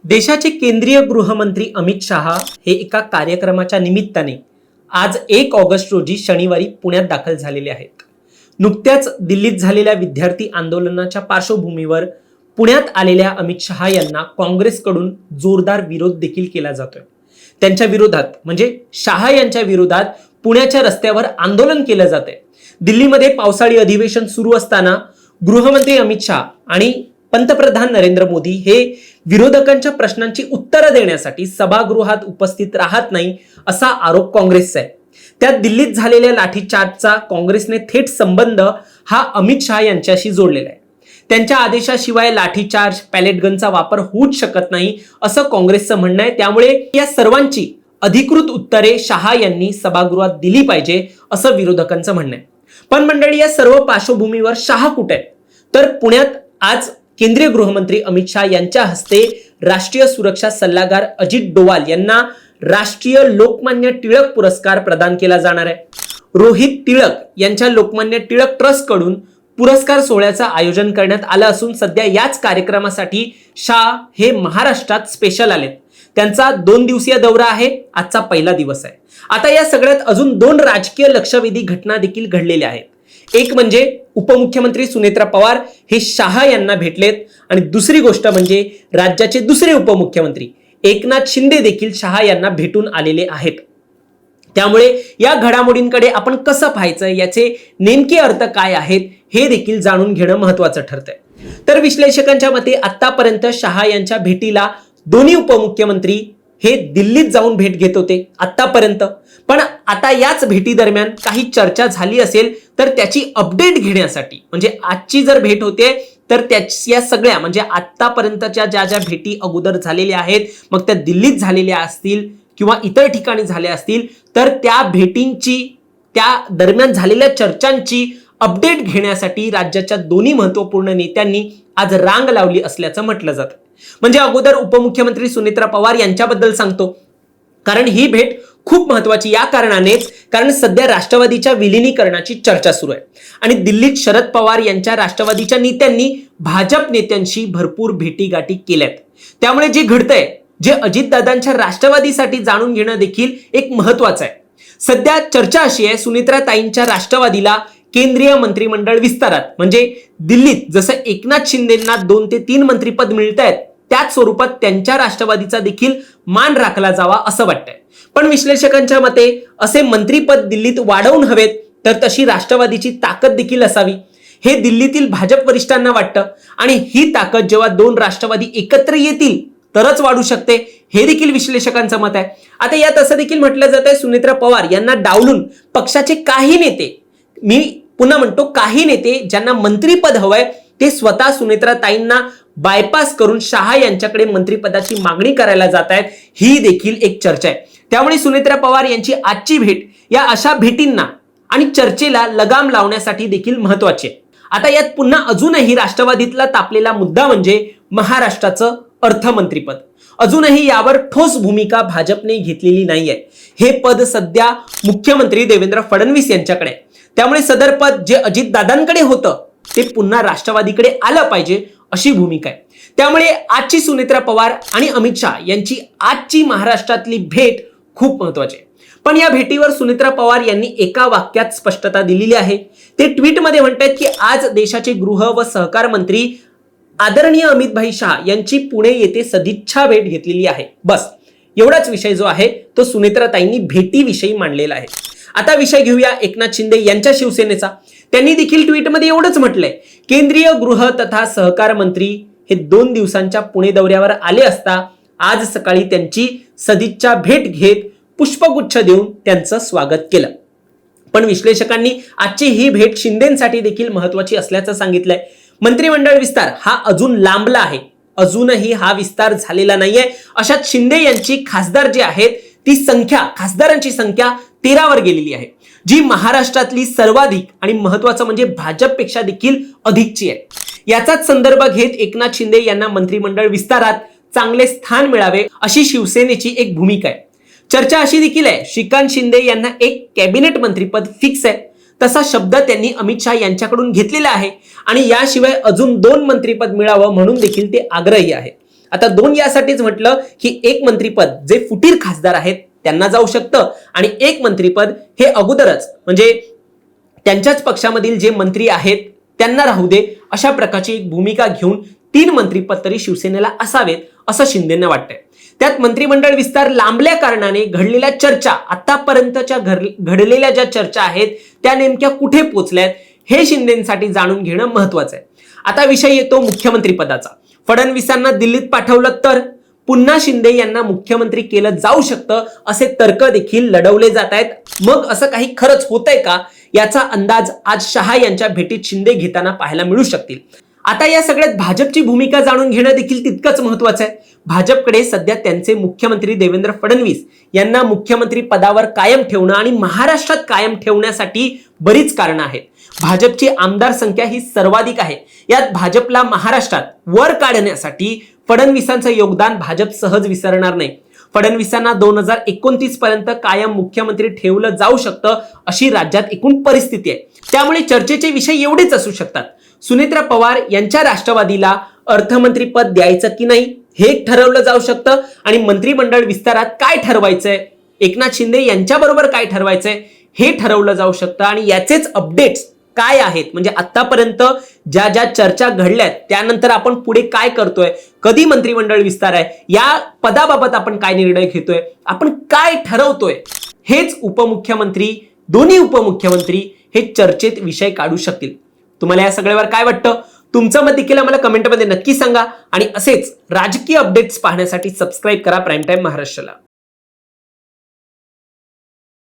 देशाचे केंद्रीय गृहमंत्री अमित शहा हे एका कार्यक्रमाच्या निमित्ताने आज 1 ऑगस्ट रोजी शनिवारी पुण्यात दाखल झालेले आहेत. नुकत्याच दिल्लीत झालेल्या विद्यार्थी आंदोलनाच्या पार्श्वभूमीवर पुण्यात आलेल्या अमित शहा यांना काँग्रेसकडून जोरदार विरोध देखील केला जातोय. त्यांच्या विरोधात म्हणजे शहा यांच्या विरोधात पुण्याच्या रस्त्यावर आंदोलन केलं जातंय. दिल्लीमध्ये पावसाळी अधिवेशन सुरू असताना गृहमंत्री अमित शहा आणि पंतप्रधान नरेंद्र मोदी हे विरोधकांच्या प्रश्नांची उत्तरं देण्यासाठी सभागृहात उपस्थित राहत नाही असा आरोप काँग्रेसचा आहे. त्यात दिल्लीत झालेल्या लाठीचार्जचा काँग्रेसने थेट संबंध हा अमित शहा यांच्याशी जोडलेला आहे. त्यांच्या आदेशाशिवाय लाठीचार्ज, पॅलेट गनचा वापर होऊच शकत नाही असं काँग्रेसचं म्हणणं आहे. त्यामुळे या सर्वांची अधिकृत उत्तरे शहा यांनी सभागृहात दिली पाहिजे असं विरोधकांचं म्हणणं आहे. पण मंडळी, या सर्व पार्श्वभूमीवर शहा कुठे आहेत? तर पुण्यात आज केंद्रीय गृहमंत्री अमित शहा यांच्या हस्ते राष्ट्रीय सुरक्षा सल्लागार अजित डोवाल यांना राष्ट्रीय लोकमान्य टिळक पुरस्कार प्रदान केला जाणार आहे. रोहित टिळक यांच्या लोकमान्य टिळक ट्रस्ट कडून पुरस्कार सोहळ्याचं आयोजन करण्यात आलं असून सध्या याच कार्यक्रमासाठी शहा हे महाराष्ट्रात स्पेशल आलेत. त्यांचा 2 दिवसीय दौरा आहे. आजचा पहिला दिवस आहे. आता या सगळ्यात अजून 2 राजकीय लक्षवेधी घटना देखील घडलेल्या आहेत. एक म्हणजे उपमुख्यमंत्री सुनेत्रा पवार हे शहा यांना भेटलेत आणि दुसरी गोष्ट म्हणजे राज्याचे दुसरे उपमुख्यमंत्री एकनाथ शिंदे देखील शहा यांना भेटून आलेले आहेत. त्यामुळे या घडामोडींकडे आपण कसं पाहायचं, याचे नेमके अर्थ काय आहेत हे देखील जाणून घेणं महत्त्वाचं ठरतंय. तर विश्लेषकांच्या मते आतापर्यंत शहा यांच्या भेटीला दोन्ही उपमुख्यमंत्री हे दिल्लीत जाऊन भेट घेत होते आतापर्यंत. पण आता याच भेटी दरम्यान काही चर्चा झाली असेल तर त्याची अपडेट घेण्यासाठी, म्हणजे आजची जर भेट होते तर या सगळ्या म्हणजे आतापर्यंतच्या ज्या भेटी अगोदर झालेल्या आहेत, मग त्या दिल्लीत झालेल्या असतील किंवा इतर ठिकाणी झाल्या असतील, तर त्या भेटींची, त्या दरम्यान झालेल्या चर्चांची अपडेट घेण्यासाठी राज्याच्या दोन्ही महत्त्वपूर्ण नेत्यांनी आज रांग लावली असल्याचं म्हटलं जातं. म्हणजे अगोदर उपमुख्यमंत्री सुनेत्रा पवार यांच्याबद्दल सांगतो, कारण ही भेट खूप महत्वाची या कारणानेच कारण सध्या राष्ट्रवादीच्या विलिनीकरणाची चर्चा सुरू आहे आणि दिल्लीत शरद पवार यांच्या राष्ट्रवादीच्या नेत्यांनी भाजप नेत्यांशी भरपूर भेटीगाठी केल्यात. त्यामुळे जे घडतंय, जे अजितदादांच्या राष्ट्रवादीसाठी जाणून घेणं देखील एक महत्वाचं आहे. सध्या चर्चा अशी आहे, सुनेत्रा ताईंच्या राष्ट्रवादीला केंद्रीय मंत्रिमंडळ विस्तारात म्हणजे दिल्लीत जसं एकनाथ शिंदेंना 2 ते 3 मंत्रीपद मिळत आहेत, त्याच स्वरूपात त्यांच्या राष्ट्रवादीचा देखील मान राखला जावा असं वाटतंय. पण विश्लेषकांच्या मते असे मंत्रीपद दिल्लीत वाढवून हवेत तर तशी राष्ट्रवादीची ताकद देखील असावी हे दिल्लीतील भाजप वरिष्ठांना वाटतं आणि ही ताकद जेव्हा 2 राष्ट्रवादी एकत्र येतील तरच वाढू शकते हे देखील विश्लेषकांचं मत आहे. आता यात असं देखील म्हटलं जात आहे, सुनेत्रा पवार यांना डावलून पक्षाचे काही नेते, मी पुन्हा म्हणतो काही नेते ज्यांना मंत्रीपद हवंय ते स्वतः सुनेत्रा ताईंना बायपास करून शहा यांच्याकडे मंत्रिपदाची मागणी करायला जात आहेत, ही देखील एक चर्चा आहे. त्यामुळे सुनेत्रा पवार यांची आजची भेट या अशा भेटींना आणि चर्चेला लगाम लावण्यासाठी देखील महत्वाची आहे. आता यात पुन्हा अजूनही राष्ट्रवादीतला तापलेला मुद्दा म्हणजे महाराष्ट्राचं अर्थमंत्रीपद. अजूनही यावर ठोस भूमिका भाजपने घेतलेली नाहीये. हे पद सध्या मुख्यमंत्री देवेंद्र फडणवीस यांच्याकडे आहे. त्यामुळे सदर पद जे अजितदादांकडे होतं ते पुन्हा राष्ट्रवादीकडे आलं पाहिजे अशी भूमिका आहे. त्यामुळे आजची सुनेत्रा पवार आणि अमित शहा यांची आजची महाराष्ट्रातली भेट खूप महत्वाची आहे. पण या भेटीवर सुनेत्रा पवार यांनी एका वाक्यात स्पष्टता दिलेली आहे. ते ट्विटमध्ये म्हणतात की आज देशाचे गृह व सहकार मंत्री आदरणीय अमित भाई शहा यांची पुणे येथे सदिच्छा भेट घेतलेली आहे. बस एवढाच विषय जो आहे तो सुनेत्रा ताईंनी भेटीविषयी मांडलेला आहे. आता विषय घेऊया एकनाथ शिंदे यांच्या शिवसेनेचा. त्यांनी देखील ट्विटमध्ये एवढंच म्हटलंय, केंद्रीय गृह तथा सहकार मंत्री हे 2 दिवसांच्या पुणे दौऱ्यावर आले असता आज सकाळी त्यांची सदिच्छा भेट घेत पुष्पगुच्छ देऊन त्यांचं स्वागत केलं. पण विश्लेषकांनी आजची ही भेट शिंदेंसाठी देखील महत्वाची असल्याचं सांगितलंय. मंत्रिमंडळ विस्तार हा अजून लांबला आहे, अजूनही हा विस्तार झालेला नाहीये. अशात शिंदे यांची खासदार जे आहेत ती संख्या, खासदारांची संख्या 13 वर गेलेली आहे, जी महाराष्ट्रातली सर्वाधिक आणि महत्वाचं म्हणजे भाजपपेक्षा देखील अधिकची आहे. याचाच संदर्भ घेत एकनाथ शिंदे यांना मंत्रिमंडळ विस्तारात चांगले स्थान मिळावे अशी शिवसेनेची एक भूमिका आहे. चर्चा अशी देखील आहे, श्रीकांत शिंदे यांना एक कॅबिनेट मंत्रीपद फिक्स आहे. तसा शब्द त्यांनी अमित शहा यांच्याकडून घेतलेला आहे आणि याशिवाय अजून 2 मंत्रीपद मिळावं म्हणून देखील ते आग्रही आहे. आता 2 यासाठीच म्हटलं की एक मंत्रीपद जे फुटीर खासदार आहेत त्यांना जाऊ शकतं आणि एक मंत्रीपद हे अगोदरच म्हणजे त्यांच्याच पक्षामधील जे मंत्री आहेत त्यांना राहू दे, अशा प्रकारची एक भूमिका घेऊन 3 मंत्रीपद तरी शिवसेनेला असावेत असं शिंदेंना वाटतंय. त्यात मंत्रिमंडळ विस्तार लांबल्या कारणाने घडलेल्या चर्चा, आतापर्यंतच्या घडलेल्या ज्या चर्चा आहेत त्या नेमक्या कुठे पोहोचल्यात हे शिंदेसाठी जाणून घेणं महत्वाचं आहे. आता विषय येतो मुख्यमंत्री पदाचा. फडणवीसांना दिल्लीत पाठवलं तर पुन्हा शिंदे यांना मुख्यमंत्री केलं जाऊ शकतं असे तर्क देखील लढवले जात आहेत. मग असं काही खरंच होतंय का याचा अंदाज आज शहा यांच्या भेटीत शिंदे घेताना पाहायला मिळू शकतील. आता या सगळ्यात भाजपची भूमिका जाणून घेणं देखील तितकंच महत्वाचं आहे. भाजपकडे सध्या त्यांचे मुख्यमंत्री देवेंद्र फडणवीस यांना मुख्यमंत्री पदावर कायम ठेवणं आणि महाराष्ट्रात कायम ठेवण्यासाठी बरीच कारणं आहेत. भाजपची आमदार संख्या ही सर्वाधिक आहे. यात भाजपला महाराष्ट्रात वर काढण्यासाठी फडणवीसांचं योगदान भाजप सहज विसरणार नाही. फडणवीसांना 2029 पर्यंत कायम मुख्यमंत्री ठेवलं जाऊ शकतं अशी राज्यात एकूण परिस्थिती आहे. त्यामुळे चर्चेचे विषय एवढेच असू शकतात. सुनेत्रा पवार यांच्या राष्ट्रवादीला अर्थमंत्री पद द्यायचं की नाही हे ठरवलं जाऊ शकतं आणि मंत्रिमंडळ विस्तारात काय ठरवायचंय, एकनाथ शिंदे यांच्याबरोबर काय ठरवायचंय हे ठरवलं जाऊ शकतं. आणि याचेच अपडेट्स काय आहेत, म्हणजे आतापर्यंत ज्या ज्या चर्चा घडल्यात त्यानंतर आपण पुढे काय करतोय, कधी मंत्रिमंडळ विस्तार आहे, या पदाबाबत आपण काय निर्णय घेतोय, आपण काय ठरवतोय, हेच उपमुख्यमंत्री, दोन्ही उपमुख्यमंत्री हे चर्चेत विषय काढू शकतील. तुम्हाला या सगळ्यावर काय वाटतं? तुमचं मत देखील आम्हाला कमेंटमध्ये नक्की सांगा आणि असेच राजकीय अपडेट्स पाहण्यासाठी सबस्क्राईब करा प्राईम टाइम महाराष्ट्राला.